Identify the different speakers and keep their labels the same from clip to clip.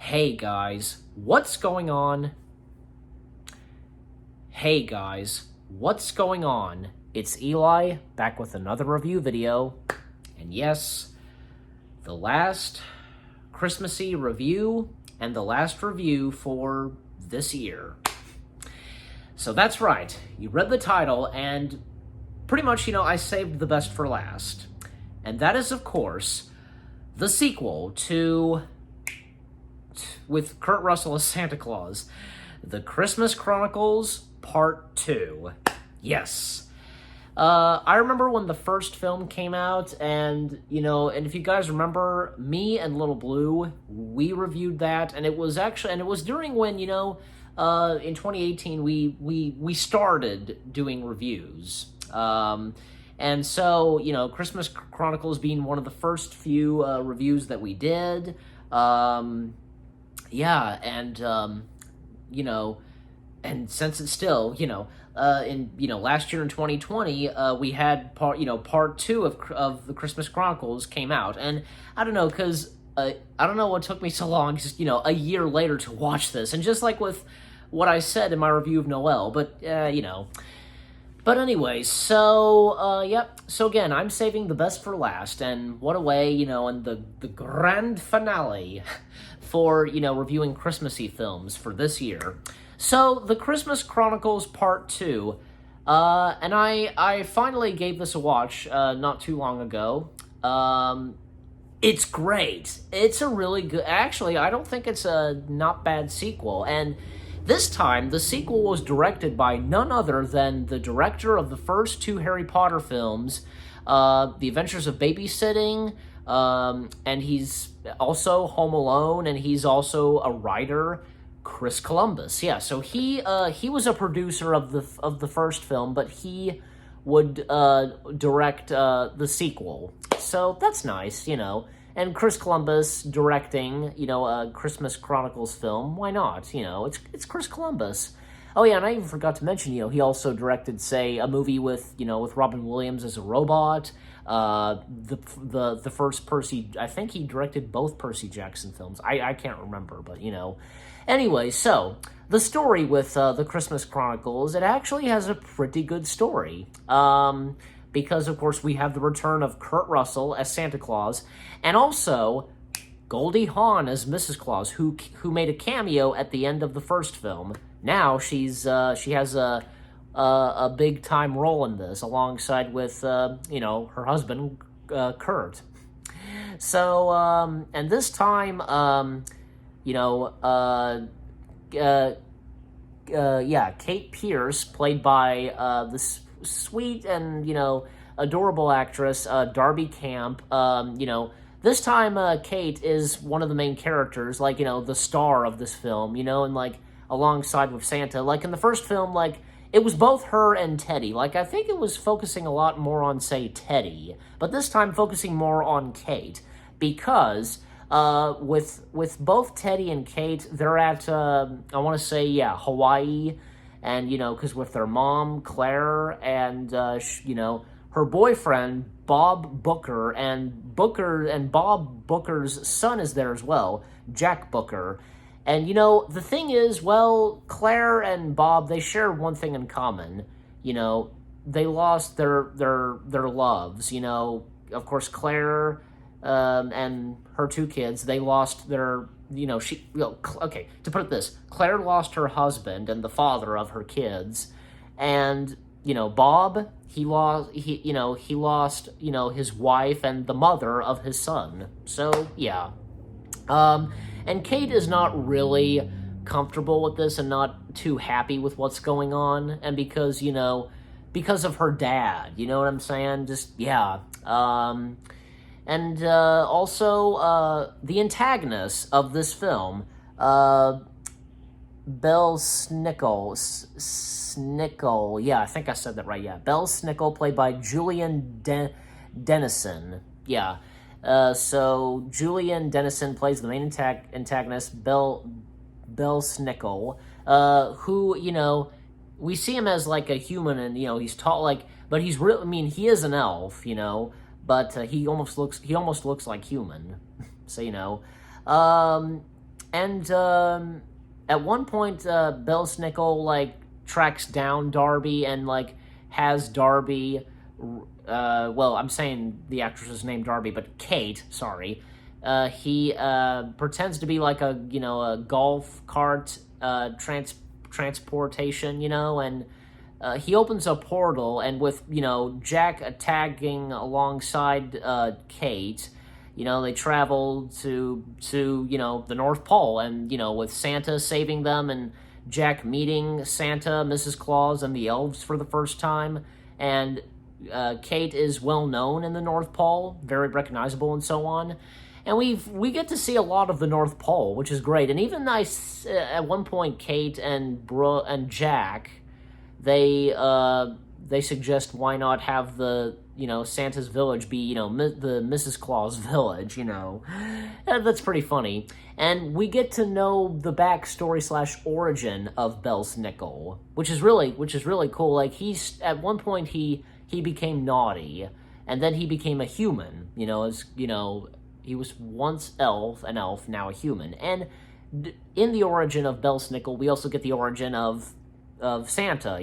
Speaker 1: Hey guys, what's going on? Hey guys, what's going on? It's Eli, back with another review video. And yes, the last Christmassy review and the last review for this year. So that's right, you read the title and pretty much, I saved the best for last. And that is, of course, the sequel to, with Kurt Russell as Santa Claus, The Christmas Chronicles Part 2. Yes. I remember when the first film came out, and, and if you guys remember, me and Little Blue, we reviewed that, and it was during when, in 2018, we started doing reviews. And so, Christmas Chronicles being one of the first few reviews that we did, and since it's still, last year in 2020, we had part 2 of the Christmas Chronicles came out, and I don't know, because I don't know what took me so long, just, a year later to watch this, and just like with what I said in my review of Noel, but, But anyway, so again, I'm saving the best for last, and what a way, in the grand finale for, reviewing Christmassy films for this year. So, The Christmas Chronicles Part 2, and I finally gave this a watch not too long ago. It's great. It's a really good, actually, I don't think it's a not bad sequel, and this time, the sequel was directed by none other than the director of the first 2 Harry Potter films, The Adventures of Babysitting, and he's also Home Alone, and he's also a writer, Chris Columbus. Yeah, so he was a producer of the first film, but he would direct the sequel. So that's nice, And Chris Columbus directing, a Christmas Chronicles film. Why not? It's Chris Columbus. Oh yeah, and I even forgot to mention, he also directed, say, a movie with Robin Williams as a robot. The first Percy, I think he directed both Percy Jackson films. I can't remember, but Anyway, so the story with the Christmas Chronicles, it actually has a pretty good story. Because, of course, we have the return of Kurt Russell as Santa Claus, and also Goldie Hawn as Mrs. Claus, who made a cameo at the end of the first film. Now she has a big time role in this, alongside with her husband Kurt. So and this time Kate Pierce, played by this sweet and, adorable actress, Darby Camp. This time, Kate is one of the main characters, like, the star of this film, and, like, alongside with Santa. Like, in the first film, like, it was both her and Teddy. Like, I think it was focusing a lot more on, say, Teddy, but this time focusing more on Kate, because with both Teddy and Kate, they're at, I want to say, Hawaii. And, because with their mom, Claire, and, her boyfriend, Bob Booker, and Bob Booker's son is there as well, Jack Booker. And, the thing is, well, Claire and Bob, they share one thing in common. They lost their loves. Of course, Claire and her 2 kids, they lost their... okay, to put it this, Claire lost her husband and the father of her kids, and, Bob, he lost his wife and the mother of his son. So, yeah. And Kate is not really comfortable with this and not too happy with what's going on, and because of her dad, you know what I'm saying? Just, yeah. And also, the antagonists of this film, Belle Snickle, yeah, I think I said that right, yeah. Belle Snickle, played by Julian Dennison, yeah. So, Julian Dennison plays the main antagonist, Belle Snickle, who, we see him as, like, a human, and, he's tall, like, but he's real, he is an elf, but he almost looks like human. So, and at one point, Belsnickel like tracks down Darby and like has Darby. Well, I'm saying the actress's name Darby, but Kate. Sorry. He pretends to be like a golf cart transportation, and he opens a portal, and with Jack attacking alongside Kate, they travel to the North Pole, and with Santa saving them, and Jack meeting Santa, Mrs. Claus, and the elves for the first time, and Kate is well known in the North Pole, very recognizable, and so on. And we get to see a lot of the North Pole, which is great. And even at one point, Kate and Jack, they suggest why not have the Santa's village be the Mrs. Claus village. That's pretty funny. And we get to know the backstory / origin of Belsnickel, which is really cool. Like he's at one point he became naughty, and then he became a human. He was once an elf, now a human. And in the origin of Belsnickel, we also get the origin of Santa,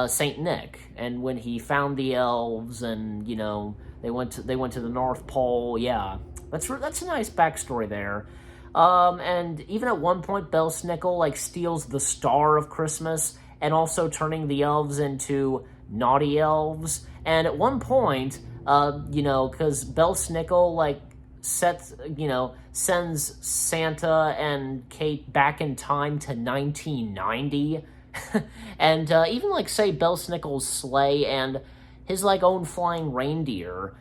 Speaker 1: Saint Nick, and when he found the elves, and they went to the North Pole. Yeah, that's a nice backstory there. And even at one point, Belsnickel like steals the Star of Christmas, and also turning the elves into naughty elves. And at one point, because Belsnickel like sends Santa and Kate back in time to 1990, and even like say Belsnickel's sleigh and his like own flying reindeer,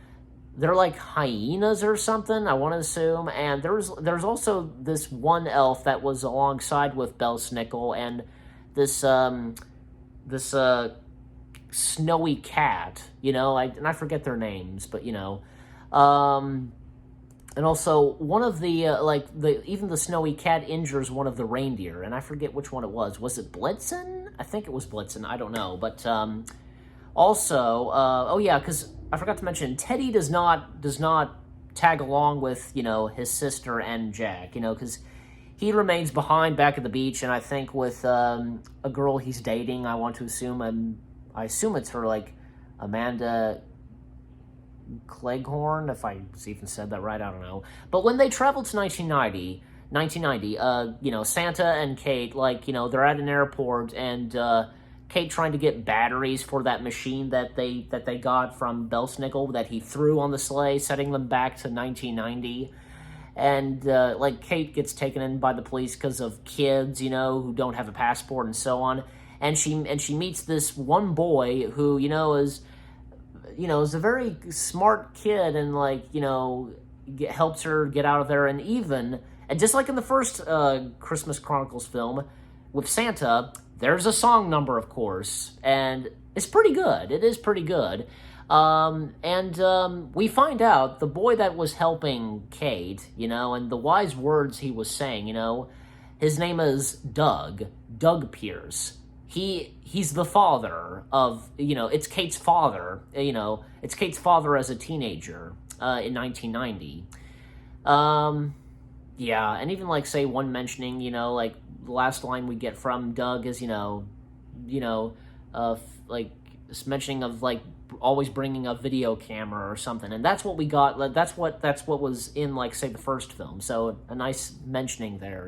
Speaker 1: they're like hyenas or something, I want to assume. And there's also this one elf that was alongside with Belsnickel, and this snowy cat, and I forget their names, but and also one of the even the snowy cat injures one of the reindeer, and I forget which one it was. Was it Blitzen? I think it was Blitzen. I don't know, but also oh yeah, because I forgot to mention Teddy does not tag along with his sister and Jack, because he remains behind back at the beach, and I think with a girl he's dating. I want to assume I assume it's her, like Amanda Cleghorn, if I even said that right, I don't know. But when they travel to 1990, Santa and Kate, they're at an airport, and Kate trying to get batteries for that machine that they got from Belsnickel that he threw on the sleigh, setting them back to 1990. And Kate gets taken in by the police because of kids, who don't have a passport and so on. And she meets this one boy who is a very smart kid, and helps her get out of there. And just like in the first Christmas Chronicles film with Santa, there's a song number, of course, and it's pretty good. It is pretty good. We find out the boy that was helping Kate, and the wise words he was saying, his name is Doug Pierce. He's the father of, it's Kate's father, it's Kate's father as a teenager in 1990. Yeah, and even say one mentioning, the last line we get from Doug is, this mentioning of always bringing a video camera or something, and that's what we got. That's what was in say the first film. So a nice mentioning there,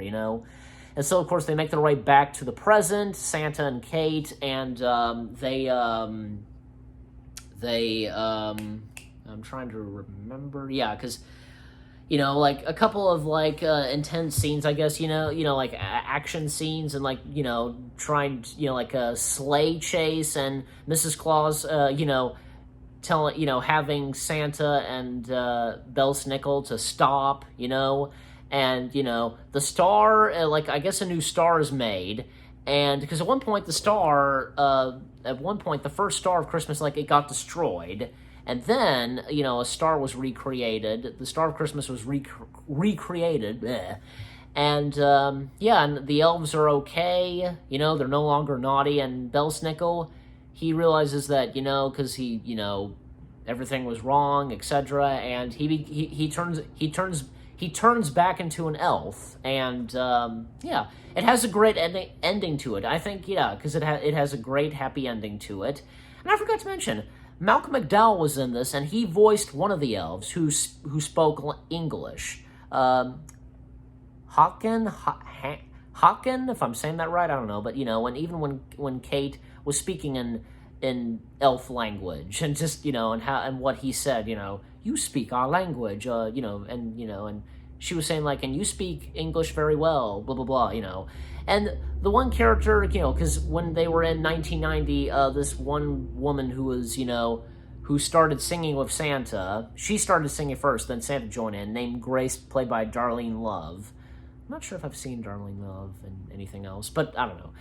Speaker 1: And so, of course, they make their way back to the present, Santa and Kate, and I'm trying to remember, yeah, because, a couple of, intense scenes, I guess, action scenes, and, trying, a sleigh chase, and Mrs. Claus, having Santa and Belsnickel to stop, and the star, I guess a new star is made, and because at one point the first Star of Christmas, it got destroyed, and then a star was recreated. The Star of Christmas was recreated, bleh. And and the elves are okay. They're no longer naughty, and Belsnickel, he realizes that because he everything was wrong, etc., and he he turns back into an elf, and yeah, it has a great ending to it. I think, yeah, because it has a great happy ending to it. And I forgot to mention, Malcolm McDowell was in this, and he voiced one of the elves who spoke English. Hawken, if I'm saying that right, I don't know, but and even when Kate was speaking in elf language, and just and what he said, you speak our language, and she was saying, like, and you speak English very well, blah blah blah, and the one character, because when they were in 1990, this one woman who was who started singing with Santa, she started singing first, then Santa joined in, named Grace, played by Darlene Love. I'm not sure if I've seen Darlene Love in anything else, but I don't know.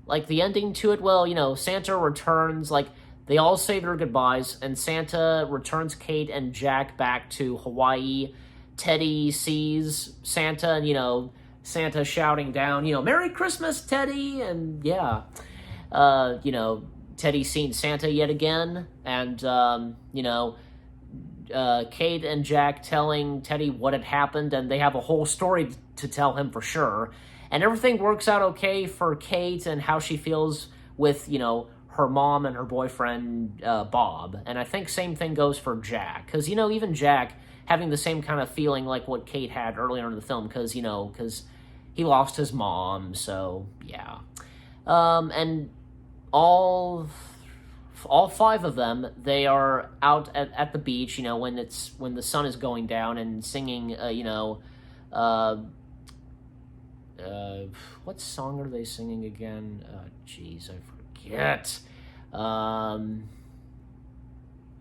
Speaker 1: Like, the ending to it, well, Santa returns, like, they all say their goodbyes, and Santa returns Kate and Jack back to Hawaii. Teddy sees Santa, and, Santa shouting down, Merry Christmas, Teddy, and, yeah, Teddy's seen Santa yet again, and, Kate and Jack telling Teddy what had happened, and they have a whole story to tell him for sure. And everything works out okay for Kate and how she feels with, her mom and her boyfriend, Bob. And I think same thing goes for Jack. Because, even Jack having the same kind of feeling like what Kate had earlier in the film. Because, because he lost his mom. So, yeah. And all five of them, they are out at the beach, when the sun is going down, and singing, what song are they singing again? Jeez, I forget.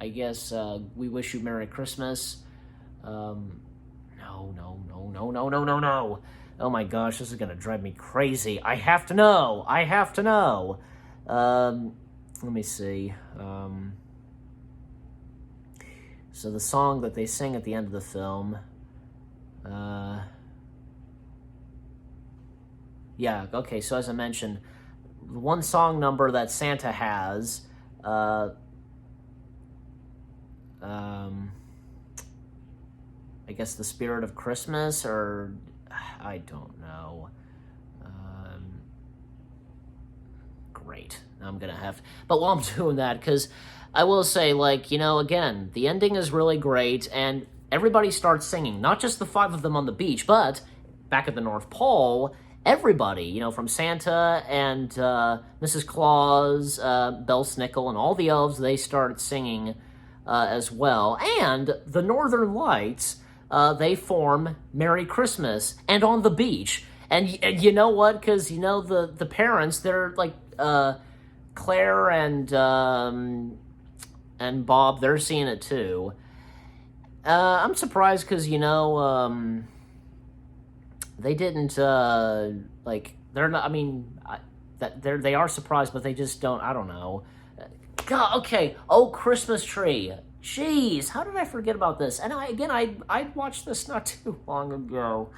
Speaker 1: I guess, We Wish You Merry Christmas. No. Oh my gosh, this is gonna drive me crazy. I have to know. Let me see. So the song that they sing at the end of the film, yeah, okay, so as I mentioned, the one song number that Santa has, I guess The Spirit of Christmas, or I don't know. Great. I'm gonna have to, but while I'm doing that, because I will say, like, again, the ending is really great, and everybody starts singing, not just the five of them on the beach, but back at the North Pole, everybody, from Santa and Mrs. Claus, Belsnickel, and all the elves, they start singing as well. And the Northern Lights, they form Merry Christmas, and on the beach. And you know what? Because, the parents, they're like, Claire and Bob, they're seeing it too. I'm surprised because, they didn't, like, they're not, I mean, they are surprised, but they just don't, I don't know. God, okay, Oh Christmas Tree. Jeez, how did I forget about this? And I watched this not too long ago.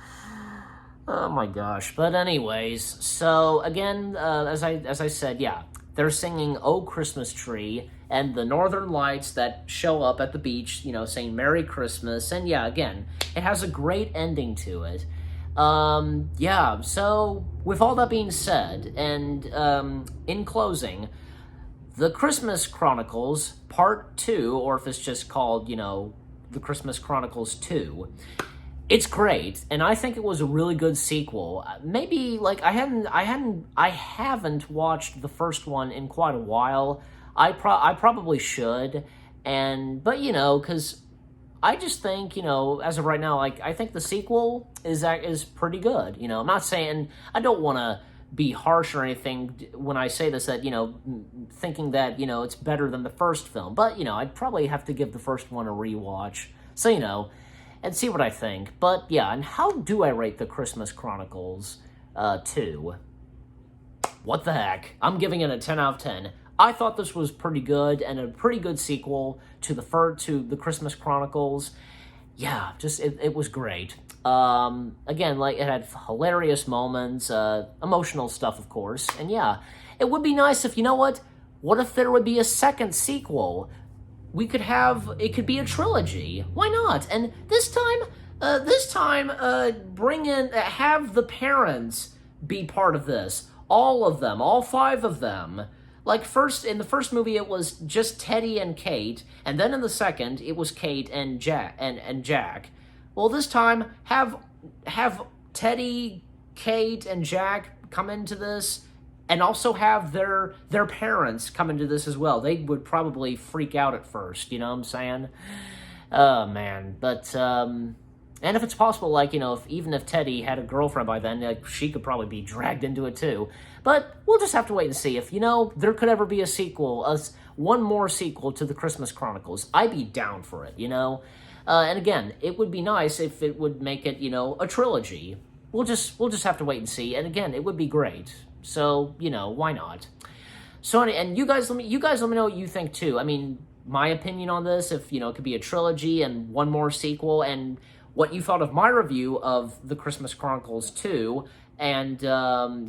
Speaker 1: Oh my gosh. But anyways, so again, as I said, yeah, they're singing Oh Christmas Tree, and the Northern Lights that show up at the beach, saying Merry Christmas. And yeah, again, it has a great ending to it. Yeah, so with all that being said, and in closing, The Christmas Chronicles Part 2, or if it's just called, The Christmas Chronicles 2, it's great, and I think it was a really good sequel. Maybe, like, I haven't watched the first one in quite a while. I probably should, but because I just think, as of right now, like, I think the sequel is pretty good. I'm not saying, I don't want to be harsh or anything when I say this, that, thinking that, it's better than the first film. But, I'd probably have to give the first one a rewatch. So, and see what I think. But, yeah, and how do I rate The Christmas Chronicles 2? What the heck? I'm giving it a 10 out of 10. I thought this was pretty good, and a pretty good sequel to the Christmas Chronicles. Yeah, just, it was great. Again, like, it had hilarious moments, emotional stuff, of course, and yeah, it would be nice if, what if there would be a second sequel? we could have, it could be a trilogy. Why not? And this time, bring in, have the parents be part of this. All of them, all 5 of them. Like in the first movie, it was just Teddy and Kate, and then in the second, it was Kate and Jack. Well, this time, have Teddy, Kate, and Jack come into this, and also have their parents come into this as well. They would probably freak out at first, you know what I'm saying? Oh, man. But, and if it's possible, like, you know, even if Teddy had a girlfriend by then, like, she could probably be dragged into it too. But we'll just have to wait and see if, you know, there could ever be a sequel, one more sequel to the Christmas Chronicles. I'd be down for it, you know? And again, it would be nice if it would make it, you know, a trilogy. We'll just have to wait and see. And again, it would be great. So, you know, why not? So, and you guys let me know what you think too. I mean, my opinion on this, if, you know, it could be a trilogy and one more sequel, and what you thought of my review of the Christmas Chronicles 2, and,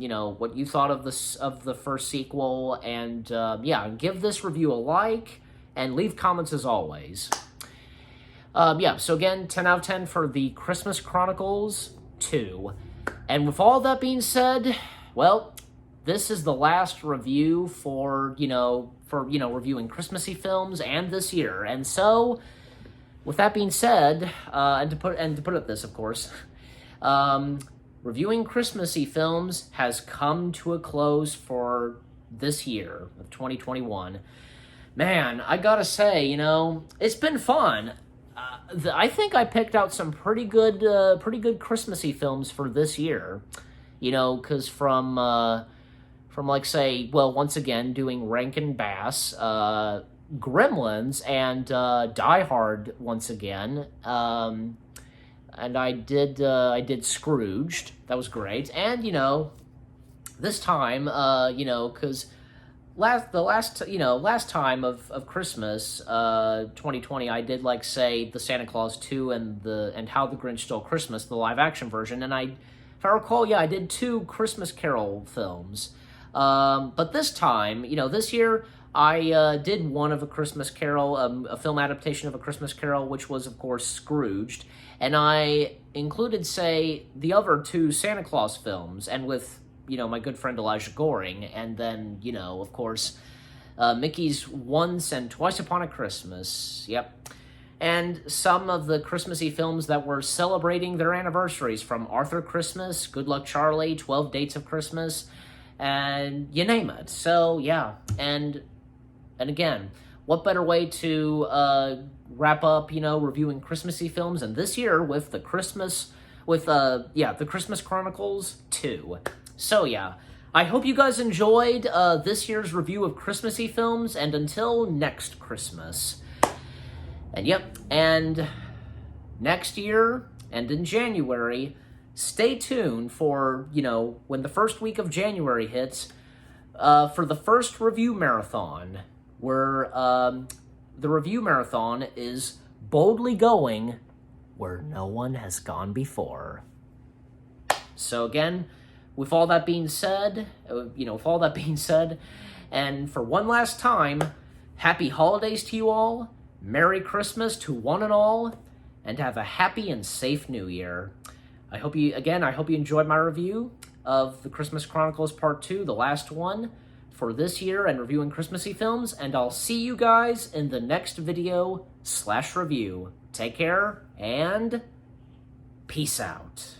Speaker 1: you know, what you thought of the first sequel, and, yeah, give this review a like, and leave comments as always. Yeah, so again, 10 out of 10 for the Christmas Chronicles 2. And with all that being said, well, this is the last review for reviewing Christmassy films and this year. And so, with that being said, and to put it this, of course, reviewing Christmassy films has come to a close for this year of 2021. Man, I gotta say, you know, it's been fun. I think I picked out some pretty good Christmassy films for this year. You know, because from like, say, well, once again, doing Rankin Bass, Gremlins, and Die Hard once again, and I did Scrooged. That was great. And, you know, this time, you know, because last time of Christmas, 2020, I did, like, say, the Santa Claus 2 and How the Grinch Stole Christmas, the live action version, and if I recall, yeah, I did 2 Christmas Carol films. But this time, you know, this year, I did one of A Christmas Carol, a film adaptation of A Christmas Carol, which was, of course, Scrooged. And I included, say, the other 2 Santa Claus films, and with, you know, my good friend Elijah Goring, and then, you know, of course, Mickey's Once and Twice Upon a Christmas, yep. And some of the Christmassy films that were celebrating their anniversaries, from Arthur Christmas, Good Luck Charlie, 12 Dates of Christmas, and you name it. So, yeah, and again, what better way to wrap up, you know, reviewing Christmassy films, and this year with the Christmas Chronicles 2. So, yeah, I hope you guys enjoyed this year's review of Christmassy films, and until next Christmas. And yep, and next year, and in January, stay tuned for, you know, when the first week of January hits, for the first review marathon, where the review marathon is boldly going where no one has gone before. So again, with all that being said, and for one last time, happy holidays to you all, Merry Christmas to one and all, and have a happy and safe New Year. I hope you enjoyed my review of the Christmas Chronicles Part 2, the last one for this year, and reviewing Christmassy films, and I'll see you guys in the next video / review. Take care, and peace out.